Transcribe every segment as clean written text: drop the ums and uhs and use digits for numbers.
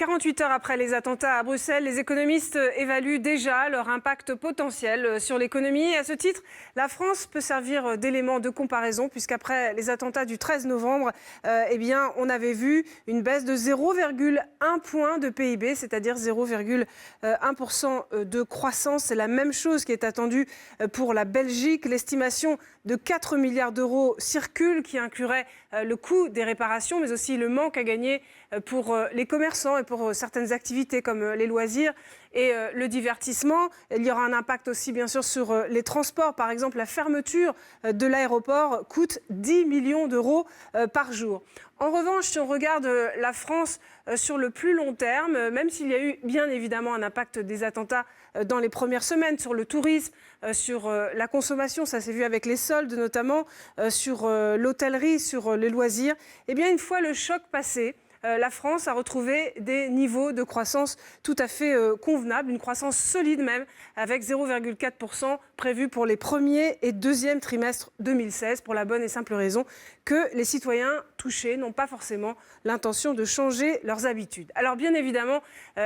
48 heures après les attentats à Bruxelles, les économistes évaluent déjà leur impact potentiel sur l'économie. À ce titre, la France peut servir d'élément de comparaison puisqu'après les attentats du 13 novembre, on avait vu une baisse de 0,1 point de PIB, c'est-à-dire 0,1% de croissance. C'est la même chose qui est attendue pour la Belgique. L'estimation de 4 milliards d'euros circule qui inclurait le coût des réparations, mais aussi le manque à gagner pour les commerçants et pour certaines activités comme les loisirs et le divertissement. Il y aura un impact aussi bien sûr sur les transports. Par exemple, la fermeture de l'aéroport coûte 10 millions d'euros par jour. En revanche, si on regarde la France sur le plus long terme, même s'il y a eu bien évidemment un impact des attentats dans les premières semaines sur le tourisme, sur la consommation, ça s'est vu avec les soldes notamment, sur l'hôtellerie, sur les loisirs, eh bien une fois le choc passé, la France a retrouvé des niveaux de croissance tout à fait convenables, une croissance solide même, avec 0,4% prévu pour les premiers et deuxièmes trimestres 2016, pour la bonne et simple raison que les citoyens touchés n'ont pas forcément l'intention de changer leurs habitudes. Alors bien évidemment,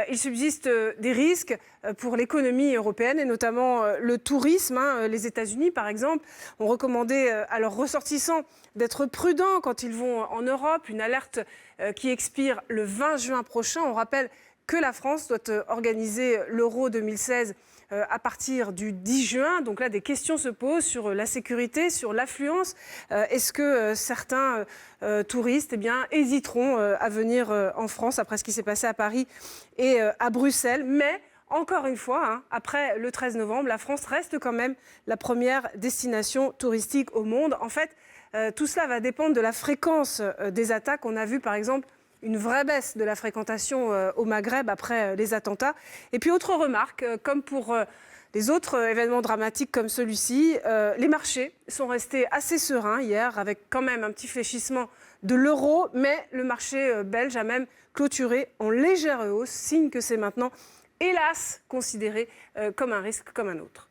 il subsiste des risques pour l'économie européenne et notamment le tourisme. Les États-Unis, par exemple, ont recommandé à leurs ressortissants d'être prudents quand ils vont en Europe. Une alerte qui expire le 20 juin prochain. On rappelle que la France doit organiser l'Euro 2016 à partir du 10 juin. Donc là, des questions se posent sur la sécurité, sur l'affluence. Est-ce que certains touristes hésiteront à venir en France après ce qui s'est passé à Paris et à Bruxelles? Mais encore une fois, après le 13 novembre, la France reste quand même la première destination touristique au monde. En fait, tout cela va dépendre de la fréquence des attaques. On a vu par exemple une vraie baisse de la fréquentation au Maghreb après les attentats. Et puis autre remarque, comme pour les autres événements dramatiques comme celui-ci, les marchés sont restés assez sereins hier avec quand même un petit fléchissement de l'euro, mais le marché belge a même clôturé en légère hausse, signe que c'est maintenant, hélas, considéré comme un risque comme un autre.